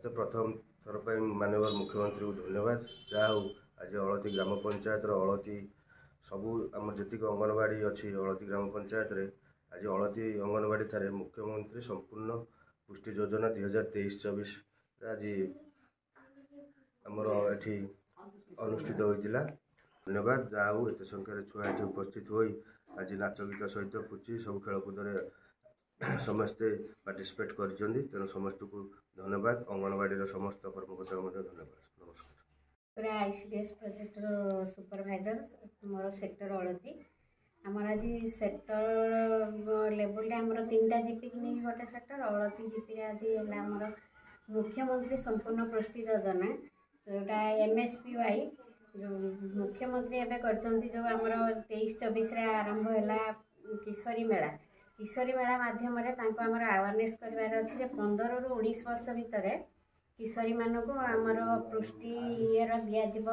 तो प्रथम थर पर माननीय मुख्यमंत्री को धन्यवाद। जहाँ हो आज हलती ग्राम पंचायत हलती सबू आम जी अंगनवाड़ी अच्छी हलती ग्राम पंचायत रे आज हलती अंगनवाड़ी ठारे मुख्यमंत्री संपूर्ण पुष्टि योजना 2023-24 आज आमर ये अनुष्ठित होता। धन्यवाद। जहाँ हो एत संख्यार छुआ ये उपस्थित हो आज नाच गीत सहित पुची सब खेलकूद समस्ते पार्टिसिपेट कर तेणु समस्त को धन्यवाद। अंगनवाड़ी समस्त कर्मकर्ता धन्यवाद। नमस्कार। आईसीडीएस प्रोजेक्ट सुपरभाइजर मोर सेक्टर हलती आमर आज सेक्टर लेवल आमर 3टा जीपी की नहीं गोटे सेक्टर हलती जीपी आज आमर मुख्यमंत्री संपूर्ण पुष्टि योजना जोटा MSPY मुख्यमंत्री एवं कर आमर 23-24 आरंभ है किशोरी मेला माध्यम आमर अवेयरनेस करार अच्छे 15 ରୁ 19 वर्ष भितर किशोरी मानक आमर पुष्टि इर दिज्व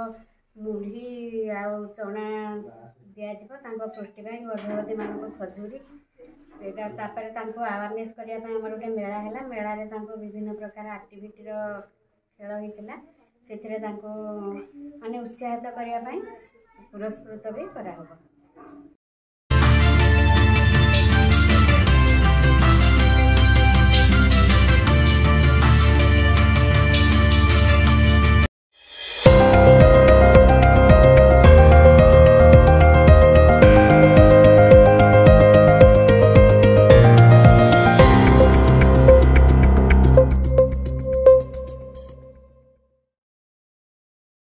मुढ़ी आ चना दिज्व पुष्टि गर्भवती मानक खजूरी यहाँ अवेयरनेस करने आमर गोटे मेला है मेलार विभिन्न प्रकार एक्टिविटीर खेल होता से माने उत्साहित करने पुरस्कृत भी करा।